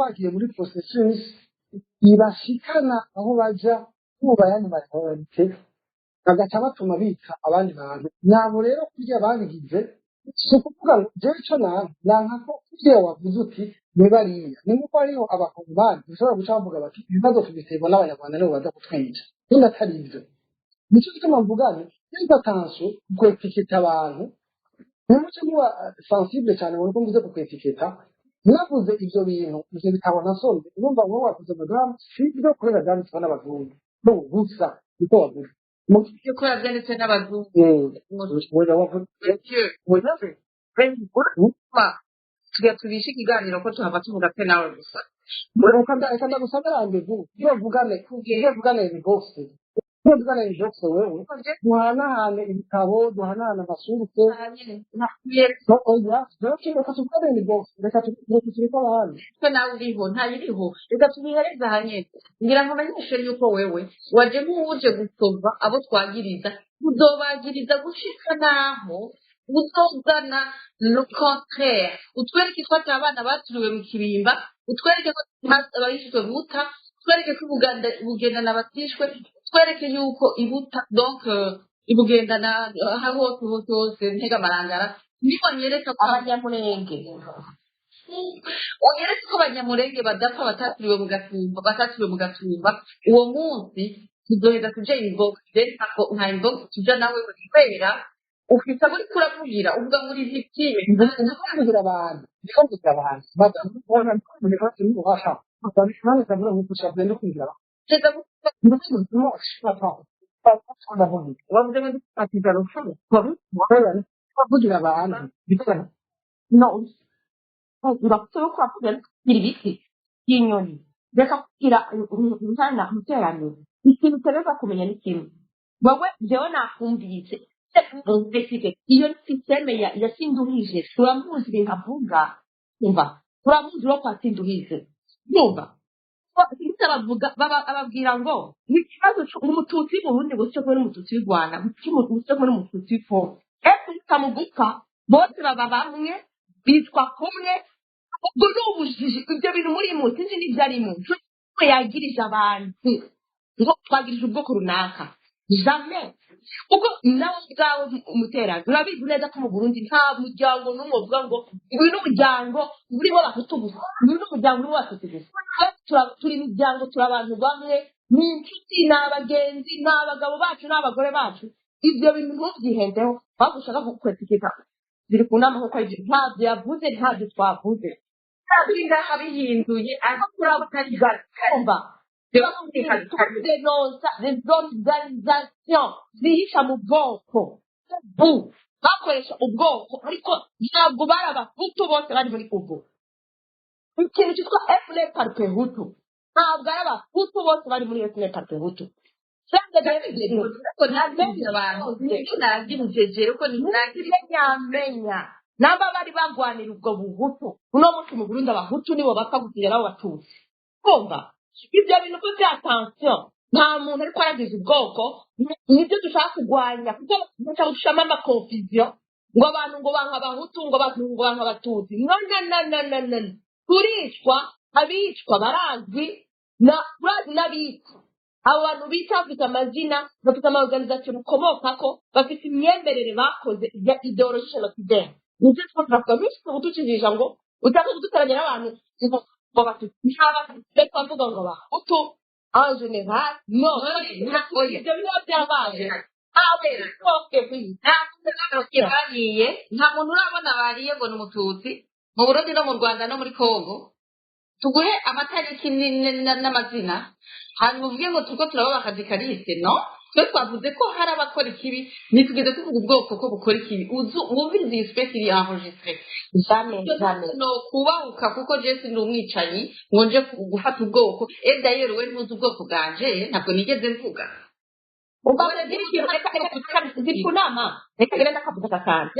bagiye muri processus ibashikana aho baja kubayani majorite bagaca batuma bica abandi bantu nabo rero kurya babigize si ukuvuga ngo jewe ico nanka ko kurya wavuze uti nibariya ni nkuko hariho abakongomani bashobora guca bavuga bati ibibazo tubiterwa n'abanyarwanda nibo baza kutwica kandi atari ivyo nico gituma mvugane neza attention kwetiketa abantu ntimuce muba sensible cyane ngo nuko mvuze kwetiketa navuze ivyo bintu ivyo bitabona sonde urumva ngo wavuze madamu sivyo kubera byanditswe n'abazungu no gusa niko wavuze yuko yabyanditswe n'abazungu wera wavuze tubishe ikiganiro ko tuhava tuvuga pe nawe gusa reka ndagusaba randevu iyo vugane ni bose iyo vugane ni bose wewe duhanahane ibitabo duhanahane amasuruke reka tuvugane ni bose reka turiko abandi ko nawe uriho ntayiriho reka tubihereze ahanyene ngira ngo amenyeshe yuko wewe waje nk'uje gusova abo twagiriza uzobagiriza gushika naho uzozana le contraire utwereke ko abana baturiwe mu kibimba utwereke ko abayishwe buta utwereke ko bugendana batishwe utwereke yuko ibuta donc ibugendana aho hose ntega marangara niko nyereka ko abanyamurenge onyereka ko abanyamurenge badapfa bataturiwe mu gatumba uwo munsi tuzoheza tuje inbox nka inbox tuja nawe kubera ufite abo uriko uravugira uvuga muri victime ndikuvugira abantu badakubona muri hose ni ubasha abantu bavuga ngo ushaka no kwinjira teza wavuze ngo atizaro fulu kuvugira abantu bikora no urafite ko avuga ibiti y'inyoni reka kugira umwana muterano ikintu tereza kumenya ni kimwe wowe jewe nakumvise iyo systeme ya sinduhije turamuzi ibintu avuga umva turamuzi wo kwa sinduhije yumva ababwira ngo ni ikibazo umututsi mu Burundi gusa ko n'umututsi w'u Rwanda gusa ko n'umututsi w'Ipfo kamuguka bose baba bamwe bitwa kumwe ubwo n'ubujiji ibyo bintu muri mu sinzi n'ibyo ari mu yagirije abantu ngo twagirije ubwoko runaka jamais ubwo nawe ubwawe umuterano urabizi neza ko mu Burundi nta muryango n'umwe uvuga ngo uyu n'umuryango urimo abahutu gusa uyu n'umuryango urimo abatutsi gusa turi imiryango turi abantu bamwe ni inshuti ni abagenzi ni abagabo bacu n'abagore bacu ibyo bintu ntubyihendeho waba ushaka kukwetikeka ziri ku nama nk'uko ibyo ntabyo yavuze ntabyo twavuze ntabwo ngaha bihinduye ariko kumva les organisations zihisha mu bwoko bakoresha ubwoko ariko ntabwo bari abahutu bose bari muri ubwo ikintu cyitwa FNL parpe hutu ntabwo ari abahutu bose bari muri FNL parpe hutu nyamenya namba bari bagwanira ubwo buhutu uno munsi mu Burundi abahutu nibo bapfa kugira nabo batutsi kumva ibyo bintu ko bya attention nta muntu ariko aragize ubwoko nibyo dushaka kurwanya kuko dushaka gushama ama confusion ngo abantu ngo banka abahutu ngo abantu ngo banka abatutsi no turicwa abicwa barazwi n'abicwa abo bantu bica bafite amazina bafite amaorganisation ukomokako bafite imyemerere bakoze ya ideologie génocidaire nibyo twavuga bishwe uducijisha ngo utaka kudutaranya n'abantu reka mvuga ngo abahutu en général no ibyo biba byabaye nta muntu urabona bariye ngo ni umututsi mu Burundi no mu Rwanda no muri Congo tuguhe amatariki n'amazina hanyuma uvuge ngo turiko turababa akazi karise no twe twavuze ko hari abakora ikibi nitugeze tuvuga ubwoko ko bukora ikibi wumviriza iyi space iri enregistré jamais no kubahuka kuko Jesse ni umwicanyi ngonje gufata ubwoko d'ailleurs we ntuzi ubwoko bwanje ntabwo nigeze mvuga ubare dirikiro kunama reka genda kavuga kakana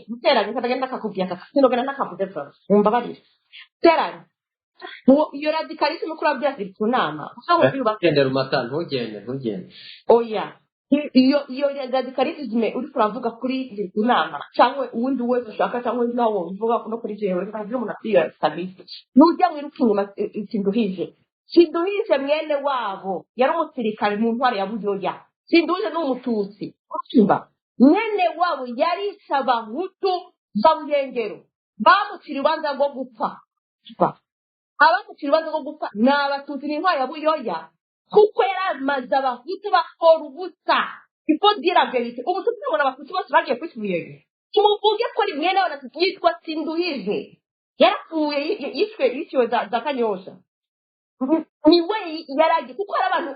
muteranye katagenda kakubya sinogana nakavuze first umva bari muteranye iyo radicalisme kuri abya kunama ugende rumata ntugende oya iyo radicalisme uri kuravuga kuri inama cyangwa uwundi wese ushaka cyangwa undi nawe uvuga no kuri jewe ntabwo umuntu akwiye radicalisme nujya mwiruka inyuma Sinduhije mwene wabo yari umusirikare mu ntwari ya Buyoya Sinduhije n'umututsi urumva mwene wabo yari Abahutu za Buyengero bamucira urubanza rwo gupfa abamucira urubanza rwo gupfa ni Abatutsi n'intwari ya Buyoya kuko yari amaze Abahutu bakora ubusa ifo dira verite umututsi ngo Abahutu bose bagiye kwisubiyega tumuvuge ko ari mwene wabo yitwa Sinduhije yarapfuye yishwe za Kanyosha niwe yaragiye kuko ari abantu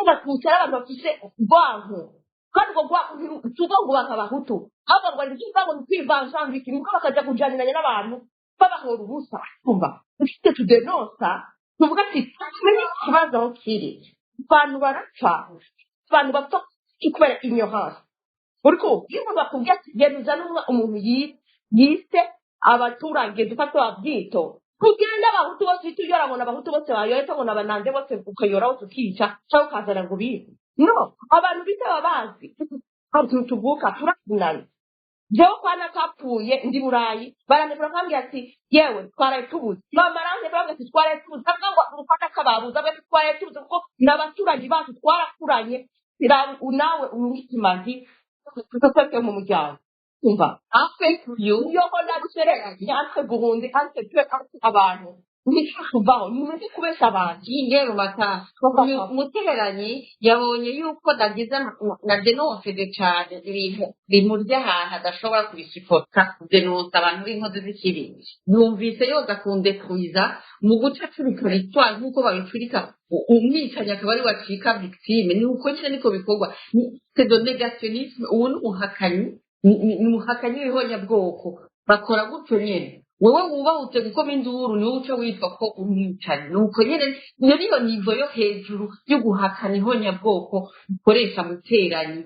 Abatutsi ari abantu bafise urwango kandi urwo rwango tuva ngo bakabahutu ahubwo ngo ni tuva ngo kwivanjandika niko bakaja kujaniranya n'abantu babahora ubusa kumva ufite tudenosa tuvuga ati ikibazo aho kiri abantu barapfa abantu bapfa kubera ignorance uriko iyo umuntu bakubwira ati geruza n'umwe umuntu yise abaturage dufata ababyito kugenda Abahutu bose tuyora ngo Abahutu bose bayoye cyangwa n'abanande bose ukayoraho tukica cyangwa ukazana ngo bize no abantu bita babazi abantu tuvuka turakunana jewe kwana kapfuye ndi Burayi baranekura kambye ati yewe twaraye tubuze mama ranje bavuga ati twaraye tubuze ngo urufata kababuza bati twaraye tubuze kuko n'abaturage bacu twarakuranye nawe urungikimazi tutafate mu muryango umva afe yo kona guserera yatse guhunde ante twe abantu nishikuvaho nimeze kubesha abantu ingero mata umuteranyi yabonye yuko dagize na denonce de cyane ibintu bimurya ahantu adashobora kubisipota denonce abantu b'inkozi z'ikibi yumvise yoza kundekuiza mu guca turikora nk'uko babicurika umwicanyi akaba ari wacika victime ni uko nyine niko bikorwa c'est de négationnisme uwo ni umuhakanyi w'ihonyabwoko bakora gutyo nyine wewe wubahutse gukoma induru niwe uca witwa ko umwicanyi nuko nyine niyo nivo yo hejuru yo guhakana ihonyabwoko ukoresha muteranyi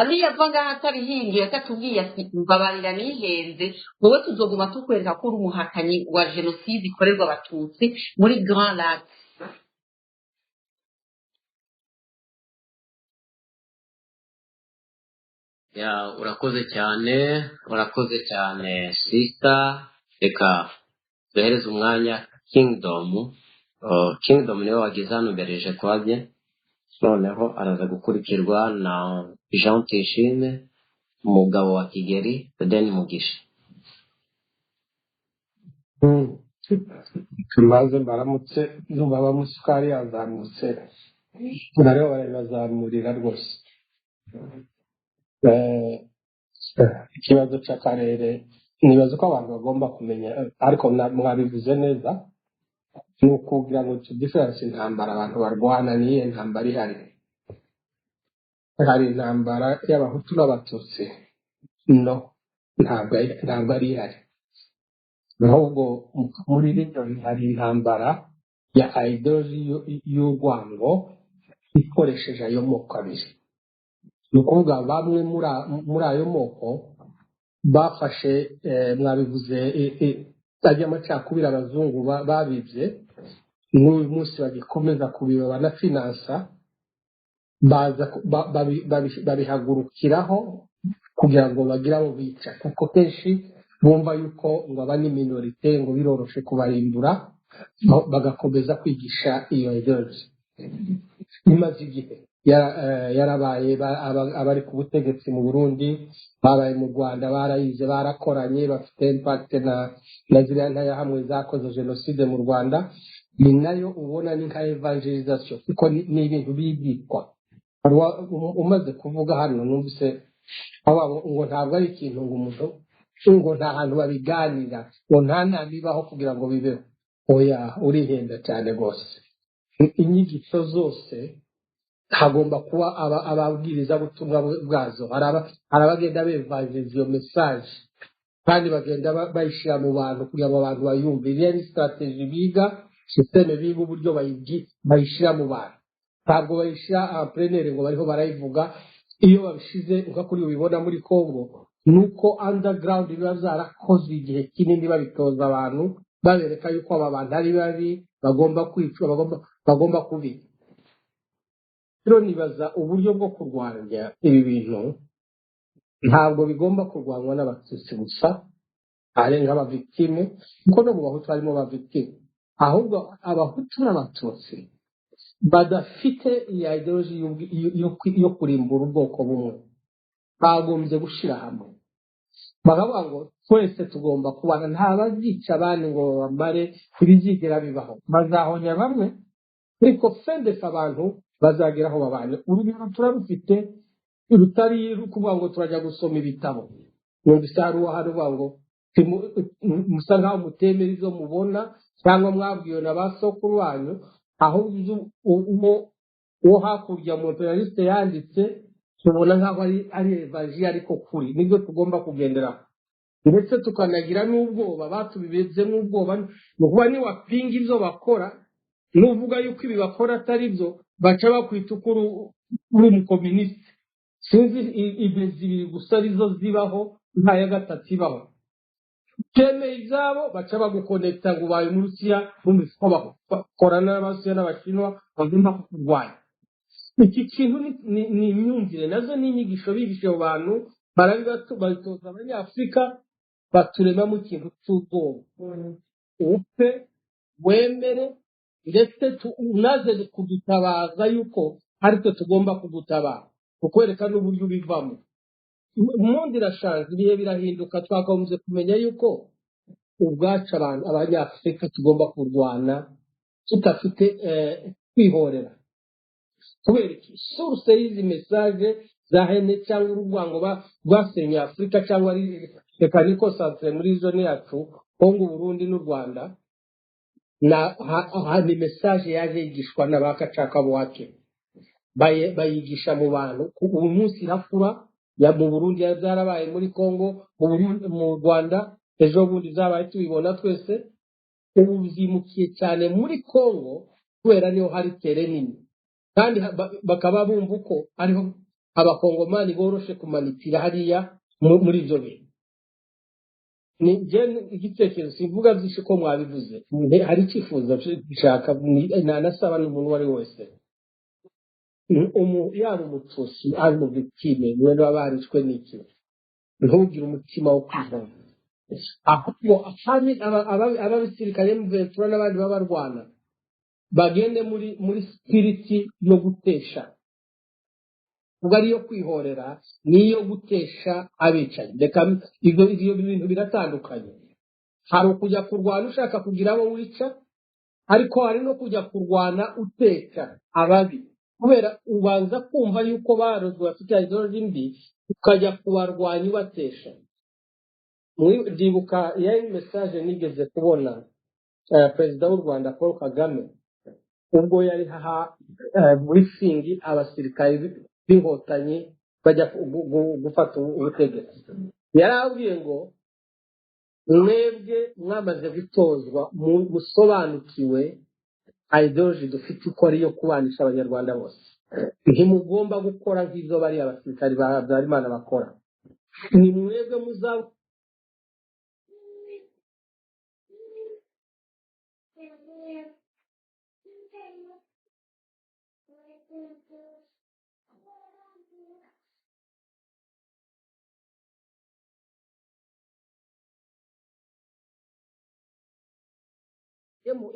ariya ava ngaho atabihinduye atatubwiye ati mbabarira nihenze wowe tuzoguma tukwereka ko uri umuhakanyi wa jenoside ikorerwa Abatutsi muri Grand Lac. urakoze cyane sister reka duhereze umwanya Kingdom niwe wagize hano mbereje kwabye noneho araza gukurikirwa na Jean Tishime umugabo wa Kigeli Deni Mugisha. maze baramutse numva bamusukari yazamutse nareo bazamurira rwose ikibazo cy'akarere nibaza ko abantu bagomba kumenya ariko mwabivuze neza ni ukugira ngo difference intambara abantu barwana niye ntambara ihari hari intambara y'Abahutu n'Abatutsi no ntabwo ari ihari ahubwo muri rino hari intambara ya ideology y'urwango ikoresheje ayo moko abiri ni ukuvuga bamwe muri ayo moko bafashe mwabivuze ajya amacakubiri abazungu babibye n'uyu munsi bagikomeza kubiba banafinansa babihagurukiraho kugira ngo bagire abo bica kuko kenshi bumva yuko ngo aba ni minorite ngo biroroshe kubarimbura bagakomeza kwigisha iyo ideology imaze igihe yarabaye abari ku butegetsi mu Burundi babaye mu Rwanda barayize barakoranye bafite impact na ziriya ntaya zakoze jenoside mu Rwanda ni nayo ubona ni nka evangelization kuko ni ibintu bibikwa umaze kuvuga hano numvise ngo ntabwo ari ikintu ngo umuntu ngo nta hantu babiganira ngo nta nabibaho kugira ngo bibeho oya urihenda cyane rwose inyigisho zose hagomba kuba ababwiriza butumwa bwazo hari abagenda bevangeliza iyo message kandi bagenda bayishira mu bantu kugira ngo abantu bayumve iyo ni strategy biga systeme biga uburyo bayishira mu bantu ntabwo bayishira aprenere ngo bariho barayivuga iyo babishize nka kuri ubibona muri Congo nuko underground biba zarakoze igihe kinini babitoza abantu babereka yuko aba bantu ari babi bagomba kwicwa bagomba kubica rero nibaza uburyo bwo kurwanya ibi bintu ntabwo bigomba kurwanywa n'abatutsi gusa ari nk'abavictime kuko no mu bahutu harimo abavictime ahubwo abahutu n'abatutsi badafite iyi ideology yo kurimbura ubwoko bumwe bagombye gushira hamwe bakavuga ngo twese tugomba kubana nta bazica abandi ngo bambare ibizigera bibaho bazahonya bamwe ariko fendese abantu bazageraho babane urugero turabufite rutari kuvuga ngo turajya gusoma ibitabo numvise hari uwaharuvuga ngo musa nkaho mutemera izo mubona cyangwa mwabwiwe na ba sokuru wanyu aho uwo hakurya mu imperialiste yanditse tubona nkaho ari evaji ariko kuri nibyo tugomba kugenderaho ndetse tukanagira n'ubwoba batubibezemo ubwoba ni ukuba niwapinga ibyo bakora nuvuga yuko ibi bakora atari byo baca bakwita uko uri umukominisite sinzi ibezi zibiri gusa arizo zibaho nta ya gatatu ibaho temeye ibyabo baca bagukonekita ngo ubaye mu Rusiya bumvise ko bakorana n'Abasiya n'Abashinwa bagomba kukurwanya iki kintu ni imyumvire nazo ni inyigisho bigisha abo bantu babitoza abanyafurika baturemamo ikintu cy'ubwoba upfe wemere ndetse unaze kudutabaza yuko ariko tugomba kugutabara kukwereka n'uburyo bivamo umundi irashaje ibihe birahinduka twakagombye kumenya yuko ubwacu abantu abanyafurika tugomba kurwana tudafite kwihorera kubera iki source y'izi message za hene cyangwa urwango rwasenye Afurika cyangwa ari reka niko centre muri zone yacu Kongo Burundi n'u Rwanda na ni message yaje yigishwa n'abakacaka bwake bayigisha mu bantu ubu munsi irakura ya mu Burundi byarabaye muri Kongo mu Rwanda ejo bundi zabaye tubibona twese ubu byimukiye cyane muri Kongo kubera niho hari tere nini kandi bakaba bumva uko ariho abakongomani boroshe kumanitira hariya muri ibyo bintu ni igitekerezo sivuga byinshi ko mwabivuze hari icyifuzo gishaka nanasaba n'umuntu uwo ari wese yaba umututsi ari mu victime niwe baba barishwe n'iki ntugire umutima wo kwizana ahubwo ababisirikare mventura n'abandi babarwana bagende muri spiriti yo gutesha ubwo ariyo kwihorera niyo gutesha abicanyi reka ibyo bintu biratandukanye hari ukujya kurwana ushaka kugira abo wica ariko hari no kujya kurwana uteka ababi kubera ubanza kumva yuko barozwe bafite ideology mbi ukajya kubarwanya ubatesha ndibuka yari message nigeze kubona perezida w'u Rwanda Paul Kagame ubwo yari muri singi abasirikare b'inkotanyi bajya gufata ubutegetsi yarabwiye ngo mwebwe mwamaze gutozwa musobanukiwe ideology dufite uko ariyo kubanisha abanyarwanda bose ntimugomba gukora nk'ibyo bari abasirikare ba Habyarimana bakora ni mwebwe muzaba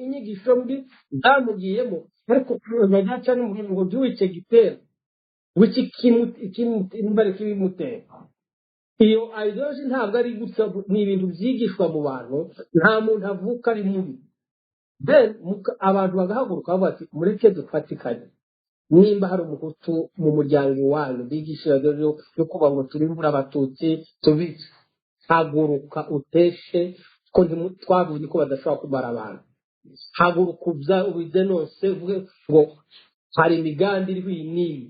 inyigisho mbi zamugiyemo ariko bagaca n'umuntu ngo byuwice gitera wiki kimbare kibimutera iyo ideology ntabwo ari gusa ni ibintu byigishwa mu bantu nta muntu avuka ari mubi then abantu bagahaguruka bavuga ati mureke dufatikanye nimba hari umuhutu mu muryango wanyu bigisha yo kuba ngo turimbura abatutsi tubice haguruka uteshe ko twabonye ko badashobora kumara abantu haguruka ubidenonse uvuge ngo hari imigambi iriho iyi n'iyi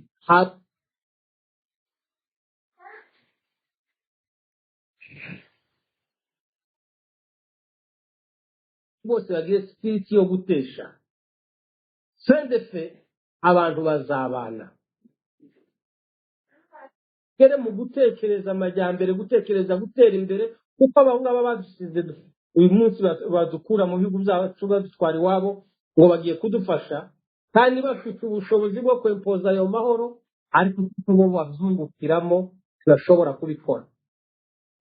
bose bagire spirit yo gutesha sendefe abantu bazabana kere mu gutekereza amajyambere gutekereza gutera imbere kuko abo ngabo badusize uyu munsi badukura mu bihugu byacu badutwara iwabo ngo bagiye kudufasha kandi bafite ubushobozi bwo kwempoza ayo mahoro ariko kuko bo bazungukiramo ntibashobora kubikora.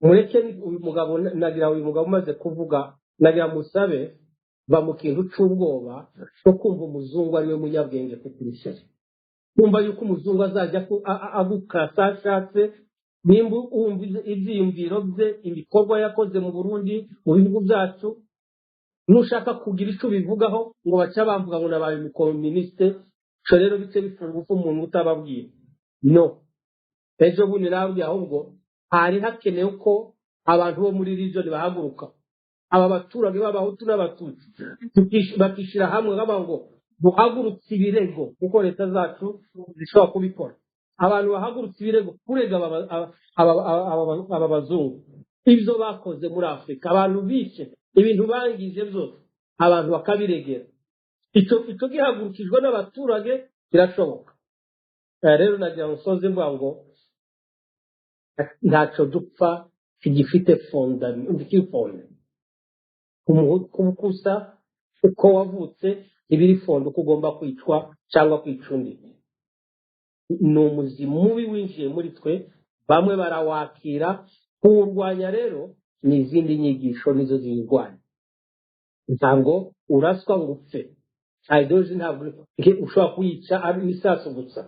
Mureke uyu mugabo nagira uyu mugabo umaze kuvuga nagira musabe va mu kintu cy'ubwoba cyo kumva umuzungu ariwe munyabwenge kukurusha, kumva yuko umuzungu azajya agukasa ashatse, nimba wumva ibyiyumviro bye ibikorwa yakoze mu Burundi mu bihugu byacu, nushaka kugira icyo bivugaho ngo baca bamvuga ngo nabaye umukominisite, cyo rero bice bifunga uko umuntu utababwira no. Ejo bundi nabwiye ahubwo hari hakenewe ko abantu bo muri region bahaguruka, aba baturage b'abahutu n'abatutsi bakishyira hamwe baba ngo duhagurutse ibirego kuko leta zacu zishobora kubikora. Abantu bahagurutse ibirego kurega aba bazungu ibyo bakoze muri Afurika, abantu bice ibintu bangije byose abantu bakabiregera, icyo gihagurukijwe n'abaturage kirashoboka. Rero nagira ngo nsoze mvuga ngo ntacyo dupfa kigifite fonda kumukusa uko wavutse ibiri fonda uko ugomba kwicwa cyangwa kwica undi. Ni umuzi mubi winjiye muri twe, bamwe barawakira. Kuwurwanya rero ni izindi nyigisho nizo ziyirwanya. Ntabwo uraswa ngo upfe, ideology ntabwo ushobora kuyica ari n'isasu gusa,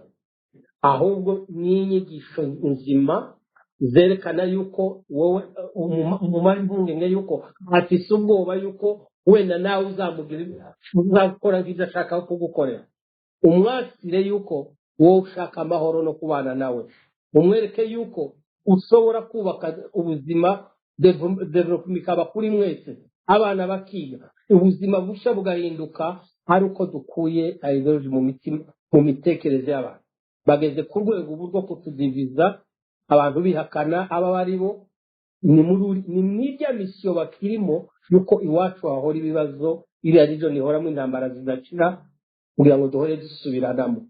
ahubwo ni inyigisho nzima zerekana yuko wowe umumara impungenge yuko afise ubwoba yuko wenda nawe uzakora nk'ibyo ashaka kugukorera. Umwasire yuko wowe ushaka amahoro no kubana nawe, umwereke yuko ushobora kubaka ubuzima development ikaba kuri mwese, abana bakiga ubuzima busha bugahinduka ari uko dukuye ideology mu mitekerereze y'abantu. Bageze ku rwego rwo kutudiviza, abantu bihakana aba bari bo. Ni n'irya misiyo bakirimo yuko iwacu hahora ibibazo, iriya region ihoramo intambara zidakira kugira ngo duhore dusubiranamo.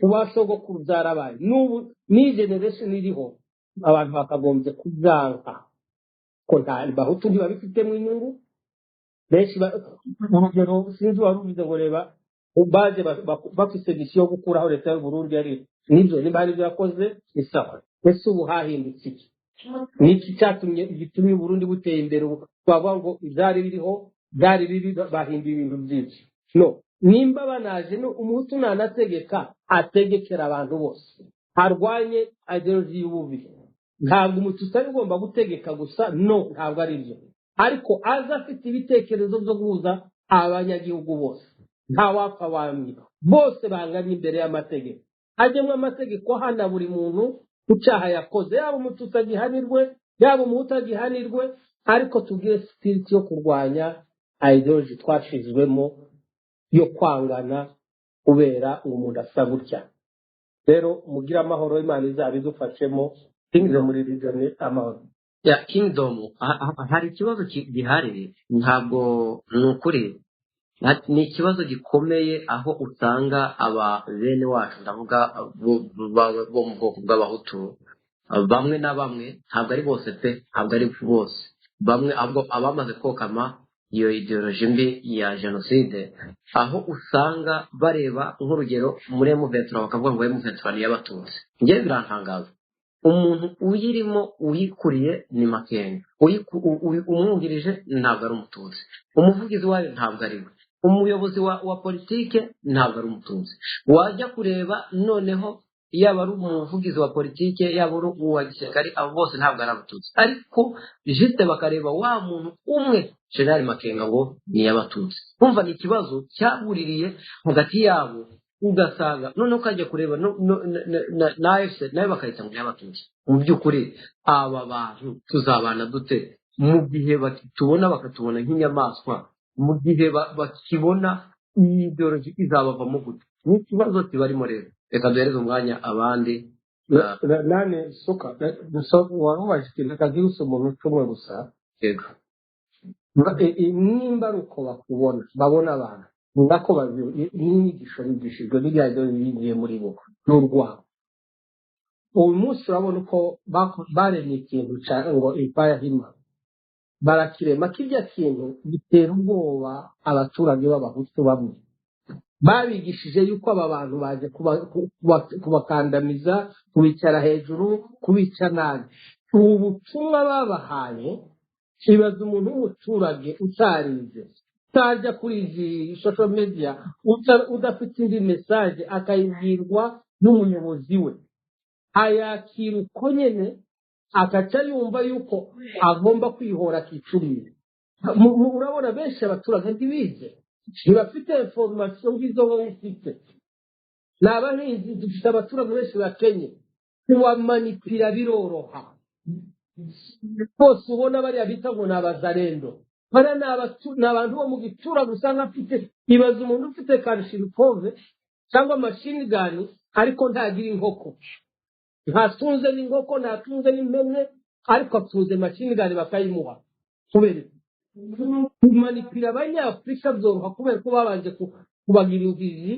Kubasogokuru byarabaye, n'ubu ni generation iriho abantu bakagombye kubyanka ko nta bahutu ntibabifitemo inyungu benshi. Urugero sinzi warubize ngo reba baje bafise misiyo yo gukuraho leta y'u Burundi yari nibyo niba ari byo yakoze ni sawa. Ese ubu hahindutse iki? Niki cyatumye gitumye Burundi buteye imbere? Twavuga ngo ibyari biriho byari bibi, bahinduye ibintu byinshi. No, nimba banaje no umuhutu nanategeka ategekera abantu bose, arwanye ideology y'ububi. Ntabwo umututsi ari ugomba gutegeka gusa, no, ntabwo ari byo, ariko aza afite ibitekerezo byo guhuza abanyagihugu bose, nta wapfa wamwe, bose bangana imbere y'amategeko. Hajyemo amategeko ahana buri muntu ucaha yakoze, yaba umututsi agihanirwe yaba umuhutu agihanirwe, ariko tubwire spirit yo kurwanya ideology twashizwemo yo kwangana kubera umuntu asa gutya. Rero mugira amahoro, Imana izabidufashemo. Kingdom muri region amahoro ya kingdom. Hari ikibazo gihari, ntabwo nukuri, ni ikibazo gikomeye aho usanga aba bene wacu, ndavuga bo mu bwoko bw'abahutu, bamwe na bamwe, ntabwo ari bose pe, ntabwo ari bose, bamwe ahubwo abamaze kokama iyo ideology mbi ya jenoside, aho usanga bareba nk'urugero muri M23 bakavuga ngo M23 ni y'abatutsi. Njye birantangaza, umuntu uyirimo uyikuriye ni Makenga, umwungirije ntabwo ari umututsi, umuvugizi wayo ntabwo ari we, umuyobozi wa politike ntabwo ari umututsi. Wajya kureba noneho yaba ari umuvugizi wa politike yaba ari uwa gisirikare, abo bose ntabwo ari abatutsi, ariko juste bakareba wa muntu umwe General Makenga ngo ni y'abatutsi. Kumva ni ikibazo cyaguririye hagati yabo, ugasanga noneho ukajya kureba na AFC nayo bakayita ngo y'abatutsi. Mu by'ukuri aba bantu tuzabana dute mu gihe batubona bakatubona nk'inyamaswa, mu gihe bakibona iyi ideology izabavamo gute? Ni ikibazo kibarimo. Rero reka duhereze umwanya abandi. nane suka warubaje ikintu akagira umuntu umwe gusa. Yego, nimba ari uko bakubona babona abantu nako n'inyigisho bigishijwe n'ibyago bigiye muri bo n'urwabo. Uyu munsi urabona uko baremye ikintu ngo impaya hima, barakirema kirya kintu gitera ubwoba abaturage b'abahutu bamwe. babigishije yuko aba bantu baje kubakandamiza, kubicara hejuru, kubica nabi. ubu butumwa babahaye kibaza umuntu w'umuturage utarize utajya kuri izi social media udafite indi message akayibwirwa n'umuyobozi we ayakira uko nyene akaca yumva yuko agomba kwihora akicurira. Urabona benshi abaturage ntibize ntibafite information nk'izo wowe ufite. N'abahinzi dufite abaturage benshi bakenye kubamanipira biroroha bose ubona bariya bita ngo ni abazarendo bara ni abantu bo mu giturage usanga afite ibaza umuntu ufite karishiripove cyangwa mashini gani ariko ntagira inkoko ntatunze n'inkoko ntatunze n'impene ariko atunze mashini gani bakayimuha kubera kumanipira abanyafurika byoroha kubera ko babanje kubagira ingizi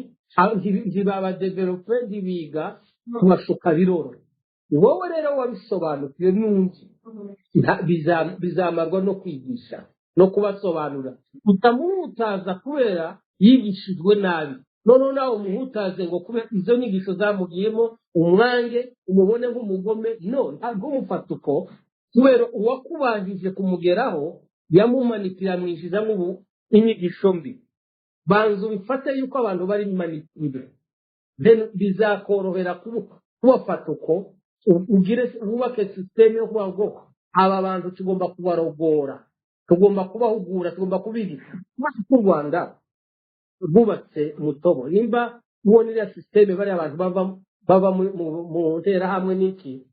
ntibabadevelope ntibiga kubashuka biroroha. Wowe rero wabisobanukiwe n'undi bizamarwa no kwigisha no kubasobanura utamuhutaza kubera yigishijwe nabi none nawe umuhutaze ngo kubera izo nyigisho zamugiyemo umwange umubone nk'umugome no ntabwo umufata uko kubera uwakubanjije kumugeraho yamumanipira mwinjiza nk'ubu inyigisho mbi. Banza ubifate yuko abantu bari manipire bizakorohera kubafata uko ugire wubake systeme yo kuvuga ngo aba bantu tugomba kubarogora tugomba kubahugura tugomba kubigisha. Mu Rwanda rwubatse umutobo nimba ubonera systeme bari abantu bava mu ntera hamwe n'iki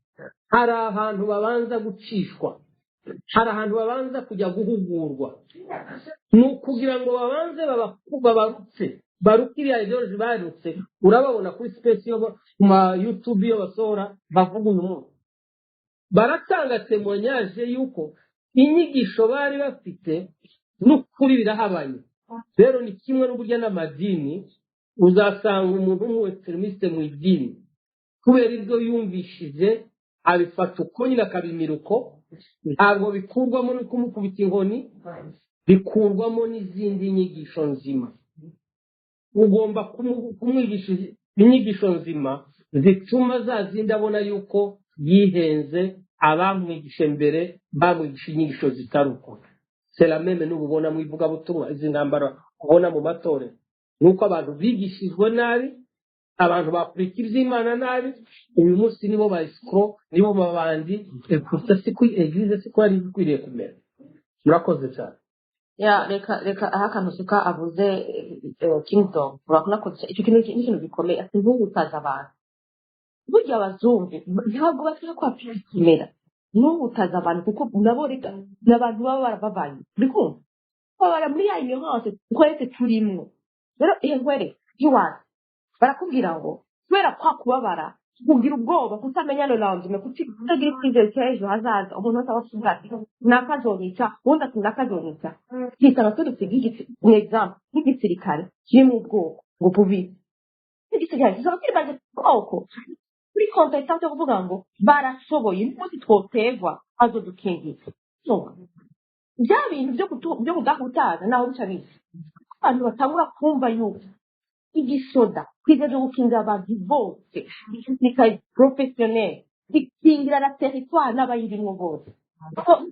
hari ahantu babanza gucishwa hari ahantu babanza kujya guhugurwa kugira ngo babanze babarutse barukiriya ideology barutse urababona kuri space yo kuma YouTube yo basohora bavuga umuntu baratanga témoignage yuko inyigisho bari bafite n'ukuri birahabanye. Rero ni kimwe n'uburyo n'amadini uzasanga umuntu w'extremiste mu idini kubera ibyo yumvishije abifata uko nyine akabimiruko ntabwo bikurwamo no kumukubita inkoni bikurwamo n'izindi nyigisho nzima. Ugomba kumwigisha inyigisho nzima zituma zazindi abona yuko yihenze abamwigisha mbere bamwigisha inyigisho zitaruko. C'est la même n'ububona mu ivugabutumwa izi ntambara ubona mu matore nuko abantu bigishijwe nabi abantu bakurikira iby'Imana nabi uyu munsi nibo ba escroc nibo babandi gusa si ku eglise si ko ari bikwiriye kumera. Murakoze cyane. Ya reka ahakantu suka avuze kingdom urakuna ko icyo kintu gikomeye ati ntugutaza abantu burya abazumve ntabwo batira kwa kimera ntugutaza abantu kuko naboreka n'abantu baba barababaye bikumva babara muri ya ignorance kwete turimwo. Rero ihwere hiwaza barakubwira ngo kubera kwa kubabara kugira ubwoba kutamenya no lawundi kutagira kwizera cy'ejo hazaza umuntu atabasubiza ati nakazonyica ubundi ati nakazonyica hitana turi kugigitse mu example nk'igisirikare kiri mu bwoko ngo bubiri igisirikare kizabakiri baje bwoko kuri competence yo kuvuga ngo barashoboye n'umunsi twotegwa azodukingira so bya bintu byo kudahutaza naho bicabize abantu batangura kumva yuko igisoda kwiga byo gukingira abantu bose igisirikare professionnel gikingira la territoire n'abayirimo bose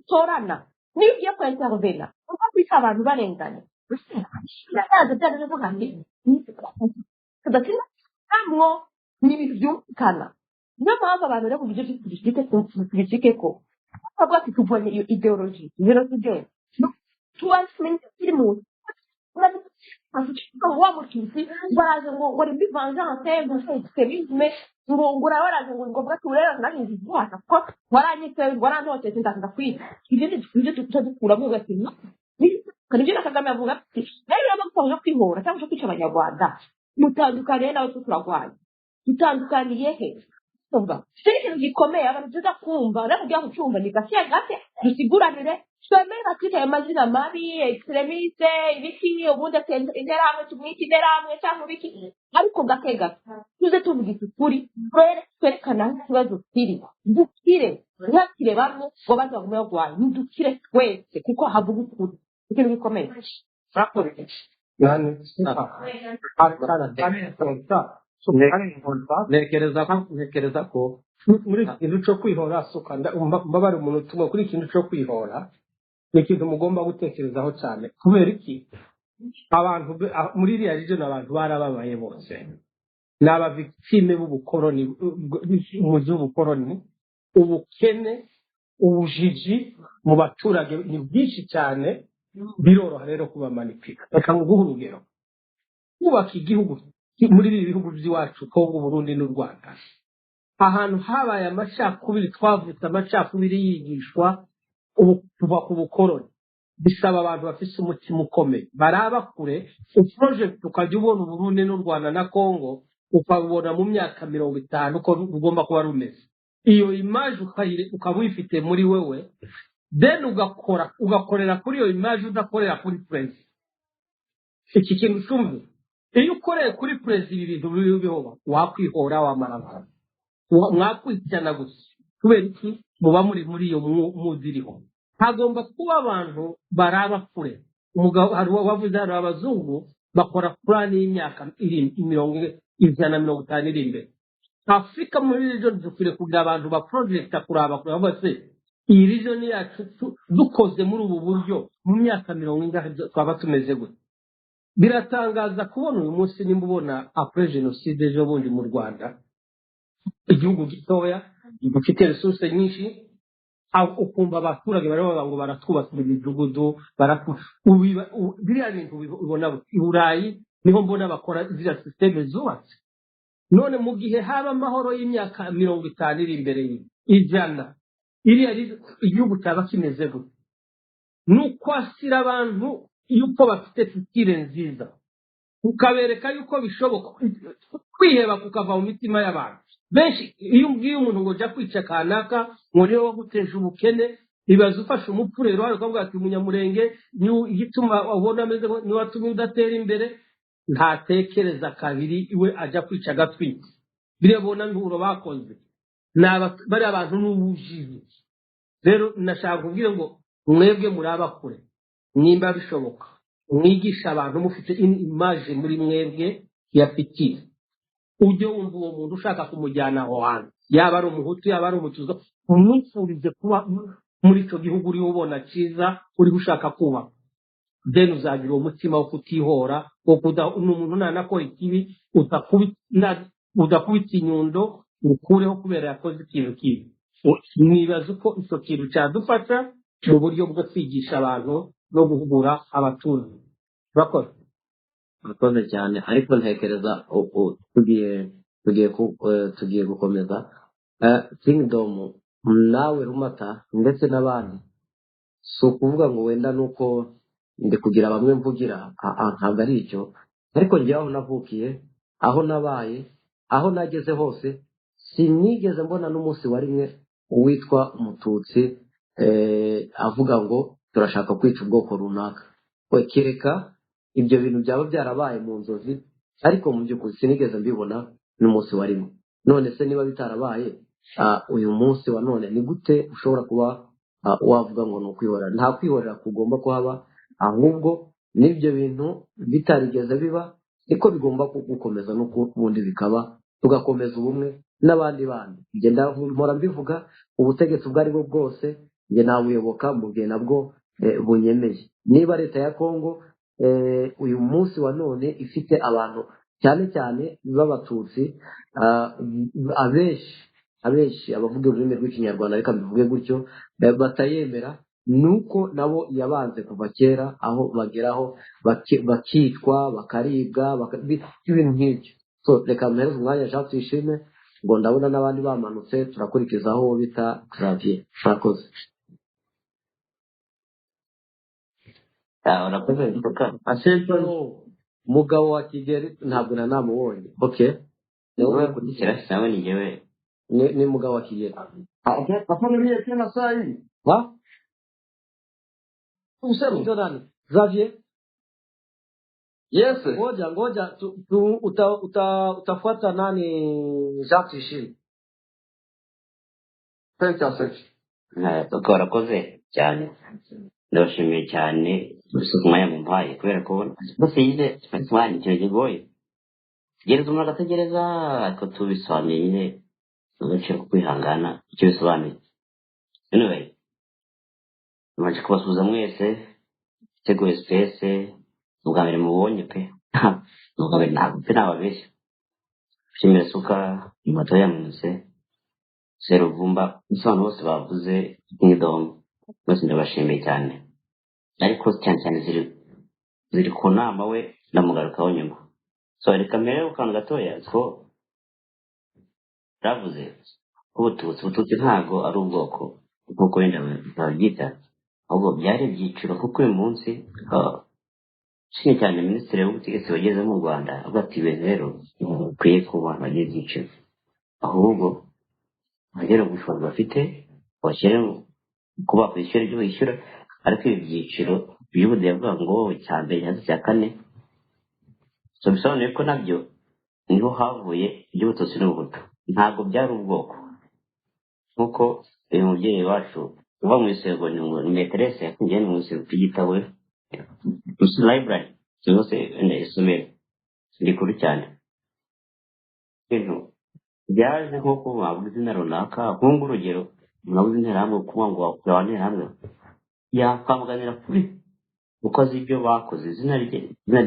torana niyo ugiye kwa intervena uko kwita abantu barenganye naza cyane no kandi kadatina amwo ni ibintu byumvikana niyo mpamvu abantu rero kubyo tubishike ko bavuga ati tuvanye iyo ideology genocide tuwasmente kiri mu wa mututsi baraje ngo wari bivanzance ngo extremisme ngo urabaraje ngo ngombwa turera narinzi bwata ko waranyitse warantote ndakunda kwita ibyo dukura mu gatima kandi byo Kagame avuga ati rero bakubona kwihora cyangwa kwica abanyarwanda mutandukaniye nawe turagwanya dutandukaniye he umva ikintu gikomeye abantu tuza kumva rero kugira ngo cyumva ni gake dusiguranire twemera kwita amazina mabi extremiste ibiki ubundi interahamwe tumwita interahamwe cyangwa ibiki ariko gake tuze tuvuga ukuri twerekana ikibazo kiri dukire ntihakire bamwe ngo bazagume bagwaye dukire twese kuko havuga ukuri ikintu gikomeye. yani ntekereza ko muri iki kintu cyo kwihora suka mbabare umuntu tumwe kuri ikintu cyo kwihora ni ikintu mugomba gutekerezaho cyane kubera iki abantu muri iriya region abantu barababaye bose ni abavictime b'ubukoroni mu by'ubukoroni ubukene ubujiji mu baturage ni bwinshi cyane biroroha rero kubamanipika reka nguhe urugero kubaka igihugu muri ibi bihugu by'iwacu Kongo Burundi n'u Rwanda ahantu habaye amacakubiri twavutse amacakubiri yigishwa kuva ku bukoroni bisaba abantu bafite umutima ukomeye baraba kure project ukajya ubona Burundi n'u Rwanda na Kongo ukabona mu myaka 50 uko rugomba kuba rumeze iyo image ukaba uyifite muri wewe then ugakorera kuri iyo image udakorera kuri press iki kintu cyumve iyo ukoreye kuri press ibi bintu bihoba wakwihora wamarana mwakwijyana gusa kubera iki muba muri iyo muziriho hagomba kuba abantu baraba kure umugabo hari wavuze hari abazungu bakora plan y'imyaka 150 iri imbere Afrika muri region dufire kugira abantu ba project kuraba bose iyi region yacu dukoze muri ubu buryo mu myaka 40 twaba tumeze gute biratangaza kubona uyu munsi nimba ubona après genocide ejo bundi mu Rwanda igihugu gitoya gifite resources nyinshi ukumva abaturage baravuga ngo baratwubaka imidugudu biriya bintu ubona i Burayi niho mbona bakora ziriya systeme zubatse none mu gihe haba amahoro y'imyaka 50 iri imbere ijana iriya igihugu cyaba kimeze gute nukwasira abantu yuko bafite fikire nziza ukabereka yuko bishoboka kwiheba kukava mu mitima y'abantu benshi iyo umbwiye umuntu ngo jya kwica kanaka ngo niwe waguteje ubukene ibaza ufashe umupfurero ariko avuga ati umunyamurenge ni igituma ubona ameze ni watumye udatera imbere ntatekereza kabiri iwe ajya kwica gatwite birebona nguro bakoze bari abantu n'ubujiji rero nashaka kubwira ngo mwebwe muraba kure nimba bishoboka mwigisha abantu mufite image muri mwebwe ya fikire ujye wumva uwo muntu ushaka kumujyana aho hantu yaba ari umuhutu yaba ari umutuzo umwifurize kuba muri icyo gihugu uri ubona cyiza uri gushaka kuba then uzagira umutima wo kutihora wo n'umuntu nanakora ikibi udakubita inyundo ukureho kubera yakoze ikintu kibi nibaza uko icyo kintu cyadufasha mu buryo bwo kwigisha abantu no guhugura abaturage murakoze cyane ariko ntekereza tugiye gukomeza kingdom nawe Rumata ndetse n'abandi si ukuvuga ngo wenda nuko ndi kugira bamwe mvugira ntabwo ari icyo ariko njye aho navukiye aho nabaye aho nageze hose sinigeze mbona n'umunsi wa rimwe uwitwa umututsi avuga ngo turashaka kwica ubwoko runaka kereka ibyo bintu byaba byarabaye mu nzozi ariko mu by'ukuri sinigeze mbibona n'umunsi wa rimwe none se niba bitarabaye uyu munsi wa none ni gute ushobora kuba wavuga ngo ni ukwihorera nta kwihorera kugomba kuhaba ahubwo n'ibyo bintu bitarigeze biba niko bigomba gukomeza n'ubundi bikaba tugakomeza ubumwe n'abandi bandi ngenda mpora mbivuga ubutegetsi ubwo ari bwo bwose nge nabuyoboka mu gihe nabwo bunyemeye niba leta ya Kongo uyu munsi wa none ifite abantu cyane cyane b'abatutsi abenshi abavuga ururimi rw'ikinyarwanda reka mbivuge gutyo batayemera nuko nabo yabanze kuva kera aho bageraho bakicwa bakaribwa ibintu nk'ibyo so reka mpereze umwanya Jean Tuyishime ngo ndabona n'abandi bamanutse turakurikiza aho bita Xavier murakoze urakoze mvuga mugabo wa Kigeli ntabwo namubonye okay wewe kudikira sawa ni jewe ni mugabo wa Kigeli Afanye tena saa hii. Usema nani? Xavier? Yes. Ngoja utafuata nani Jean Tuyishime. Urakoze cyane ndashimiye cyane gusa kumaya mumpaye kubera ko bose yize mwanya ikintu kigoye gereza umuntu agategereza ariko tubisobanuye nyine agaciro ko kwihangana icyo bisobanuye anyway maze kubasubiza mwese teguye space ubwa mbere mubonye pe ubwa mbere ntabwo pe nababeshya shimira suka imato yamunse seruvumba abantu bose bavuze nk'idom bose ndabashimiye cyane ariko cyane cyane ziri ku nama we ndamugarukaho nyuma so reka mbere ukantu gatoya ko ravuze ubututsi ntago ari ubwoko nk'uko wenda babyita ahubwo byari ibyiciro kuko uyu munsi kimwe cyane minisitiri w'ubutegetsi wageze mu Rwanda avuga ati ibintu rero bikwiye kuba bagiye ibyiciro ahubwo bagera ku bushobozi bafite bashyire kuba bakwishyura ibyo bishyura ariko ibi byiciro by'ubudehe bwa ngo icya mbere cyangwa icya kane so bisobanuye ko nabyo niho havuye iby'ubututsi n'ubuhutu ntabwo byari ubwoko nk'uko uyu mubyeyi wacu uba mu isego ni meterese yakungiye mu isego ry'igitabo muri library cyangwa se isomero rikuru cyane ibintu byaje nk'uko wavuga izina runaka nk'ubu urugero mwabuze interahamwe kuba ngo wakura interahamwe yakwamuganira kuri uko azi ibyo bakoze izina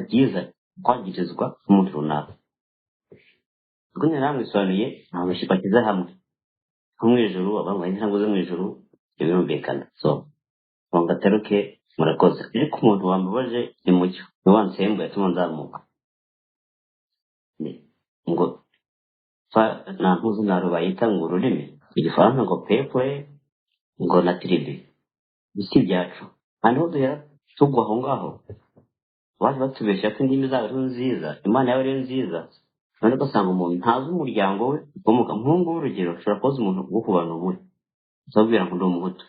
ryiza kwagirizwa umuntu runaka ubwo interahamwe isobanuye ntabwo shipakiza hamwe nko mu ijuru abangwa intambwe zo mu ijuru birumvikana so wangateruke murakoze ariko umuntu wambabaje ni mucyo ni wansembo yatuma nzamuka ngo nta mpuzu naro bayita ngo ururimi igifaransa ngo pepwe ngo na tribe isi byacu hano duhera tugwa aho ngaho baje batubeshya ko indimi zabo ari nziza imana yawe ari nziza none ugasanga umuntu ntazi umuryango we ukomoka nk'ubu urugero ushobora kubaza umuntu wo ku bantu bumwe uzabwira ngo ndi umuhutu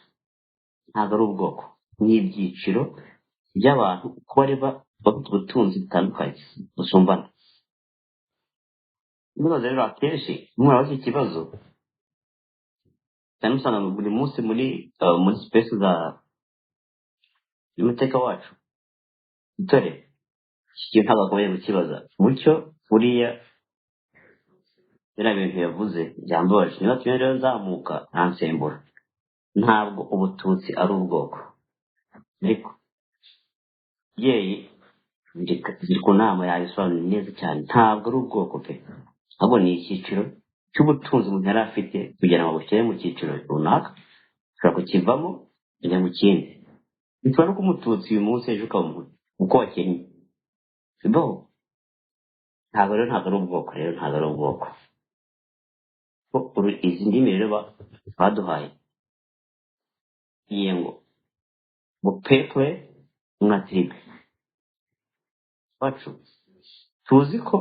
ntabwo ari ubwoko ni ibyiciro by'abantu uko bari bafite ubutunzi butandukanye busumbana nibaza rero akenshi umwana w'iki kibazo cyane usanga buri munsi muri space za y'umutekano wacu dore iki kintu ntabwo akomeye kukibaza bityo buriya biriya bintu yavuze byambabaje niba tumwe rero nzamuka ntansembura ntabwo ubututsi ari ubwoko ariko yeyi ziri ku nama yabisobanuye neza cyane ntabwo ari ubwoko pe ahubwo ni icyiciro cy'ubutunzi umuntu yari afite kugira ngo bushyire mu cyiciro runaka ushobora kukivamo kujya mu kindi bitewe n'uko umututsi uyu munsi ejo ukaba uko wakennye bibaho ntabwo ari ubwoko rero ntabwo ari ubwoko izi ndimi rero baduhaye ngo pepure na tribe wacu tuzi ko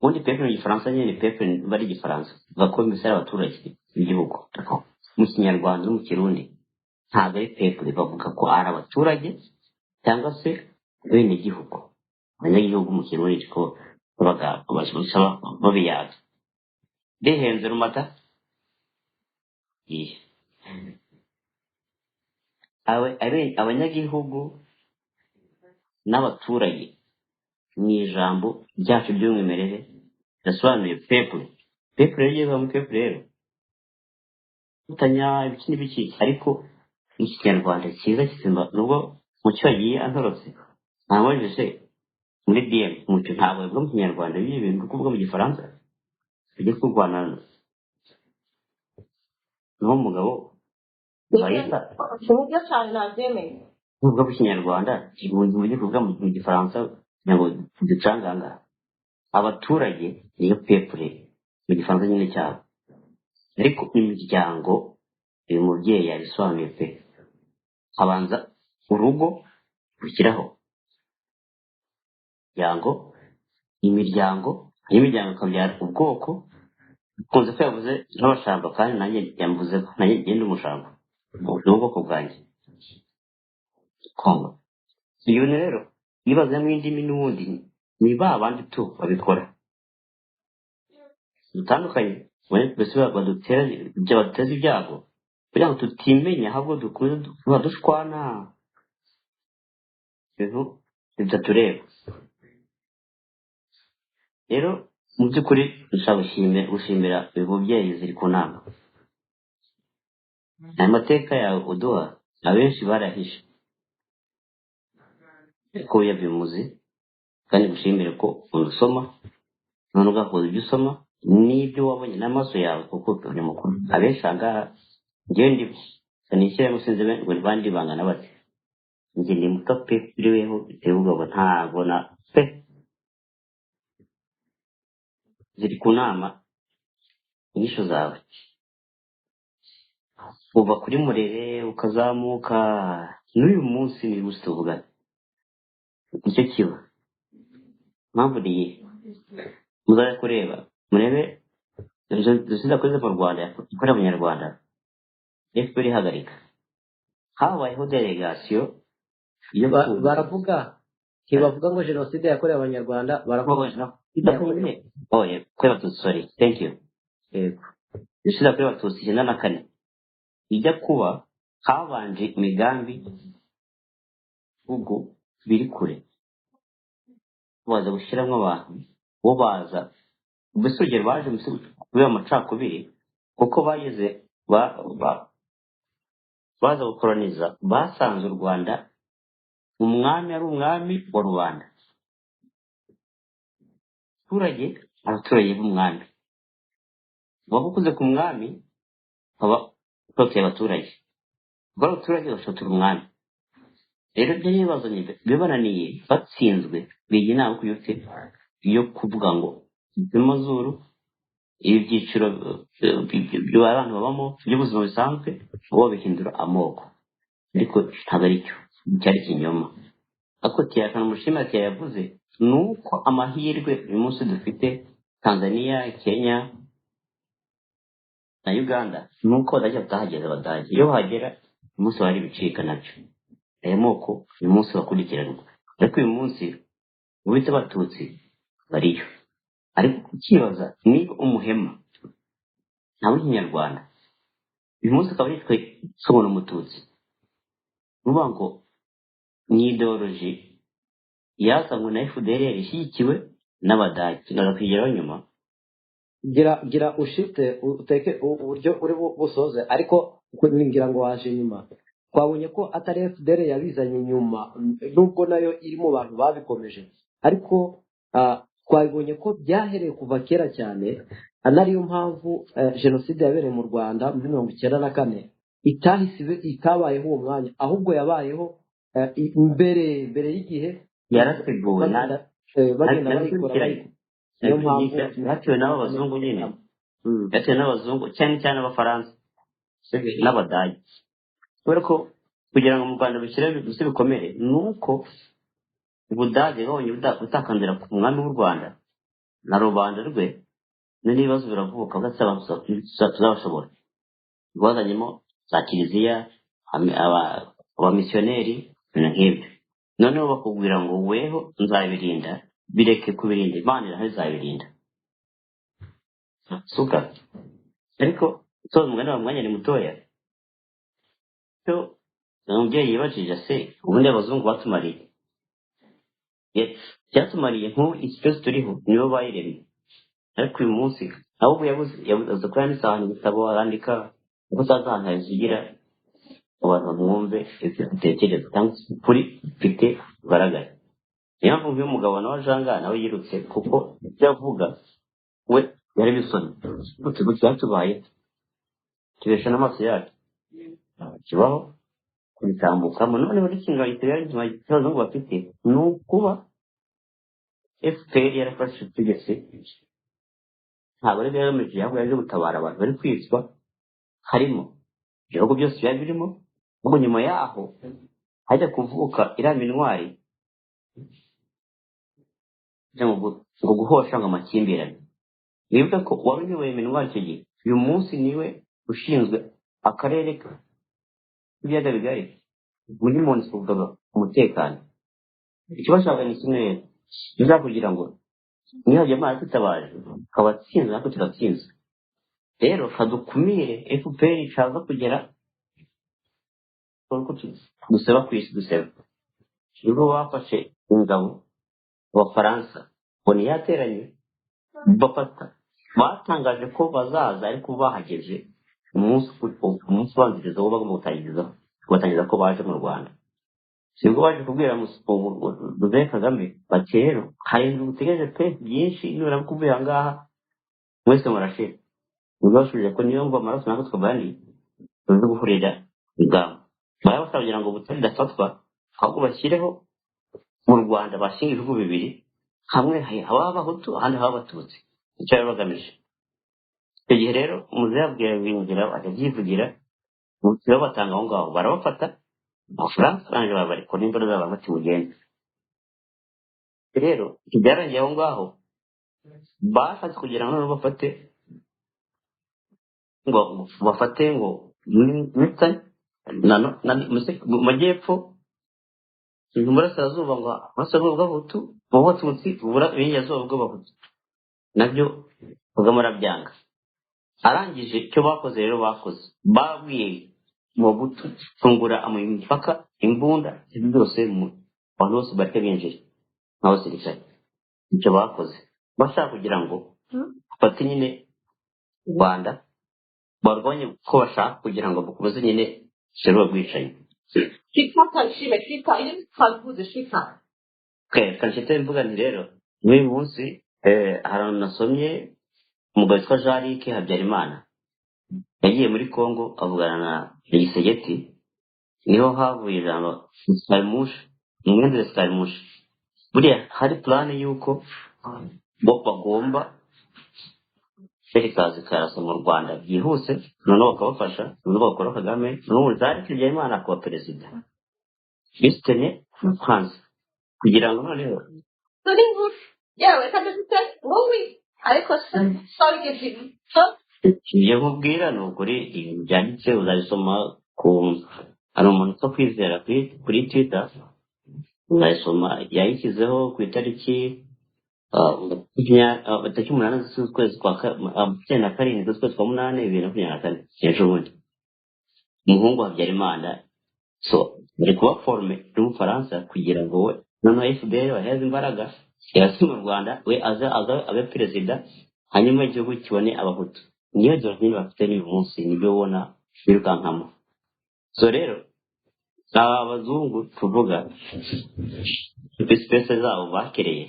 ubundi pepure mu gifaransa nyine ni pepure bari igifaransa bavuga ko mbese ari abaturage b'igihugu mu kinyarwanda no mu kirundi ntabwo ari pepure bavuga ko ari abaturage cyangwa se bene igihugu abanyagihugu mu kirundi ko babiyaga bihenze rumata abanyagihugu n'abaturage ni ijambo ryacu ry'umwimerere yasobanuye pepure rero yewe mu pepure rero utanya ibiki n'ibiki ariko ikinyarwanda cyiza kizima nubwo mucyo yagiye antorotse ntamubajije muri DM mucyo ntabwo bwo mu kinyarwanda biye ibintu kuvuga mu gifaransa bijye kurwana n'umugabo bayita uburyo cyane nabyemeye nubwo mu kinyarwanda ibintu bijye kuvuga mu gifaransa ngo ducanganga abaturage niyo pepure mu gifaransa nyine cyabo ariko imiryango uyu mubyeyi yabisobanuye pe habanza urugo rushyiraho imiryango ikabyara ubwoko bikunze ko yavuze nk'abashamba kandi nanjye yamvuze ko nanjye ngenda umushamba ni ubwoko bwanjye kongo ibintu rero yibazamo indimi n'ubundi ni ba bandi tu babikora dutandukanye mbese baduteza ibyago kugira ngo tutimenya ahubwo dukunze dushwana ibintu bitatureba. Rero mu by'ukuri dushaka gushimira uyu mubyeyi ziri ku nama. Aya mateka yawe uduha abenshi barahishe ko yabimuzi, kandi gushimire ko usoma none ugakoza ibyo usoma n'ibyo wabonye n'amaso yawe, kuko uri mukuru. Abenshi ahangaha njyewe ndibo kanishyiramo sinzi ngo bandi bangana bate, njye ni muto pe kuri weho biteye ubwoba, ntabwo na pe. Ziri ku nama inyisho zawe uva kuri murere ukazamuka n'uyu munsi ni gusa tuvugana, nicyo kiba mpamvu niye muzajya kureba murebe jenoside yakoze mu Rwanda yakorewe abanyarwanda. FPR ihagarika, habayeho delegasiyo yo baravuga ntibavuga ngo jenoside yakorewe abanyarwanda, baravuga kuri abatutsi. Sorry, thank you. Jenoside yakorewe abatutsi 1994 ijya kuba habanje imigambi ubwo biri kure baza gushyiramo abantu bo baza mbese urugero baje kubera amacakubiri kuko bageze baza gukoroniza, basanze u Rwanda umwami ari umwami wa rubanda, abaturage b'umwami babukuze ku mwami aba proteye abaturage, ubwo abaturage bashotora umwami. Rero ibyo n'ibibazo bibananiye batsinzwe biga inama yo kuvuga ngo amazuru ibyiciro by'abantu babamo by'ubuzima bisanzwe bo bihindura amoko, ariko ntabwo ari cyo cyari kinyoma. Ako tiyakana umushima yavuze nuko amahirwe uyu munsi dufite Tanzania, Kenya na Uganda nuko badajya batahageze. Abadage iyo bahagera umunsi bari bicika nabyo, aya moko uyu munsi bakurikiranwa, ariko uyu munsi ubita abatutsi bariyo. Ariko kukibaza niba umuhema nawe ikinyarwanda uyu munsi akaba yitwa Sobona Umututsi, nuvuga ngo ni ideoloji yazanywe na FDR ishyigikiwe n'Abadage, tunaza kugeraho nyuma. gira ushite uteke uburyo uri busoze, ariko ngira ngo waje nyuma. Twabonye ko atari FDR yabizanye nyuma, nubwo nayo iri mu bantu babikomeje, ariko twabonye ko byahereye kuva kera cyane, anariyo mpamvu jenoside yabereye mu Rwanda muri 1994 itabayeho uwo mwanya, ahubwo yabayeho mbere y'igihe yarateguwe bagenda bayikora. Niyo mpamvu yatewe n'abazungu nyine, yatewe n'abazungu cyane cyane Abafaransa n'Abadage, kubera ko kugira ngo mu Rwanda bishyire bikomere nuko Ubudage babonye butakandira ku mwami w'u Rwanda na rubanda rwe, n'ibibazo biravuka tuzabashobora. Bazanyemo za kiliziya, abamisiyoneri, ibintu nk'ibyo. Noneho bakubwira ngo weho nzabirinda, bireke kubirinda, Imana irahari izabirinda. Suka ariko utoza umugani wa mwanya ni mutoya. Cyo umubyeyi yibajije se ubundi abazungu batumariye cyatumariye iki cyose turiho nibo bayiremye. Ariko uyu munsi ahubwo yabuze ko yanditse ahantu ibitabo arandika uko utazi ahantu hazigira abantu bamwumve ibyo utekereza cyangwa ukuri ufite bugaragara. Niyo mpamvu uyu mugabo nawe ajanga nawe yirutse, kuko ibyo avuga we yari bisomye byatubaye tubesha n'amaso yacu kibaho kubitambukamo. Noneho n'ikintu ikibazo ngo bafite ni ukuba FPR yarafashe ubutegetsi, ntabwo ari byagamije ahubwo yaje gutabara abantu bari kwicwa, harimo ibihugu byose byari birimo. Ubwo nyuma yaho hajya kuvuka iriya minwari ngo guhosha ngo amakimbirane. Wibuke ko wari uyoboye minwari icyo gihe, uyu munsi niwe ushinzwe akarere k'ibiyaga bigari muri MONUSCO kuvuga umutekano. Ikibashaka ni kimwe rero, bizakugira ngo niyo hajya amazi tutabaje ukaba atsinze natwe tugatsinze. Rero kadukumire FPR ikaza kugera uko duseba ku isi duseba. nibwo bafashe ingabo abafaransa ngo niyateranye batangaje ko bazaza ariko bahageze umunsi ubanziriza wo bagomba gutangiza ko baje mu Rwanda. Sibwo baje kubwira Muzehe Kagame bati rero hari ibintu butegereje pe byinshi nibura kuvuye aha ngaha mwese murashira. Ubwo bashubije ko niyo ngo amaraso nako twabandi tuzi guhurira ingamba. Barabasaba kugira ngo ubutare budafatwa ahubwo bashyireho mu Rwanda bashinga ibihugu bibiri, hamwe haba abahutu ahandi haba abatutsi. Icyo bari bagamije. Icyo gihe rero Muzehe yabwira binjira akabyivugira, rero batanga aho ngaho barabafata abafaransa barangije babarekura n'imbaraga zabo bati mugende. Rero iki byarangiye aho ngaho bashatse kugira ngo noneho bafate ngo mu majyepfo mu burasirazuba ngo burasirazuba bw'abahutu mu batutsi iburengerazuba bw'abahutu nabyo Kagame arabyanga. Arangije icyo bakoze rero babwiye Mobutu fungura imipaka imbunda byose abantu bose bareke binjira nk'abasirikare. Icyo bakoze bashaka kugira ngo bafate nyine u Rwanda barwanye ko bashaka kugira ngo bakomeze nyine shero bwicaye. Kanshite mvuga nti rero n'uyu munsi ahantu nasomye umugabo witwa Jean Luc Habyarimana yagiye muri Congo avugana na Gisegeti, niho havuye ijambo Skarimusha, umwenda wa Skarimusha. Buriya hari plan y'uko bagomba serikazi karasa mu Rwanda byihuse, noneho bakabafasha, noneho bakora Kagame, noneho Jean Luc Habyarimana akaba perezida. Bistene France kugira ngo noneho yewe kadafite wowe ariko ibyo nkubwira ni ukuri ibintu byanditse uzabisoma hari umuntu upfa kwizera kuri Twitter, uzabisoma yayishyizeho ku itariki 8 z'ukwezi kwa 7 z'ukwezi kwa 8 2024 ejo bundi umuhungu wa Habyarimana bari kuba forme n'Umufaransa kugira ngo we noneho FDL baheze imbaraga yasi mu Rwanda we abe perezida, hanyuma igihugu kibone abahutu. Niyo dore bafite n'uyu munsi nibyo ubona birukankamo. Rero aba abazungu tuvuga espèce zabo bakereye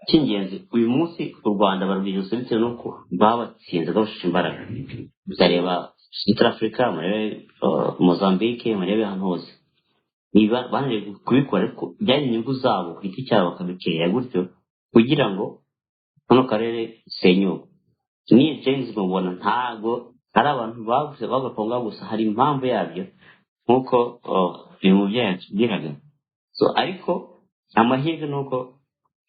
cy'ingenzi uyu munsi u Rwanda barubyize bitewe nuko babatsinze bashusha imbaraga. Uzareba Central Africa, Mozambique, murebe ahantu hose niba bananiwe kubikora ariko byari inyungu zabo ku giti cyabo bakabikerera gutyo kugira ngo hano karere senyuka. Ni James mubona ntago ari abantu bavuze bagakonga gusa, hari impamvu yabyo nkuko uyu mubyeyi yatubwiraga. Ariko amahirwe nuko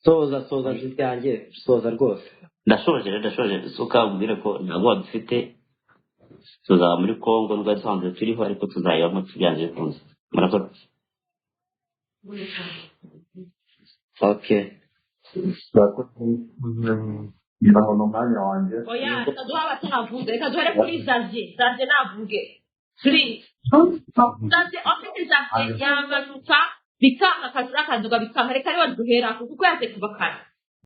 soza nshuti yanjye soza rwose. Ndashoje ukabwira ko ntabwo dufite tuzaba muri Congo nubwo dusanzwe turiho ariko tuzayibamo tubyanze bikunze. Murakoze. Okay. Ndaho n'umwanya wanjye. oya kaduha batavuze reka duhere kuri Zazie navuge please. Zazie ofite Zazie yamanuka bikanga kaduga bikanga reka rero duhera kuko yaje kuva kare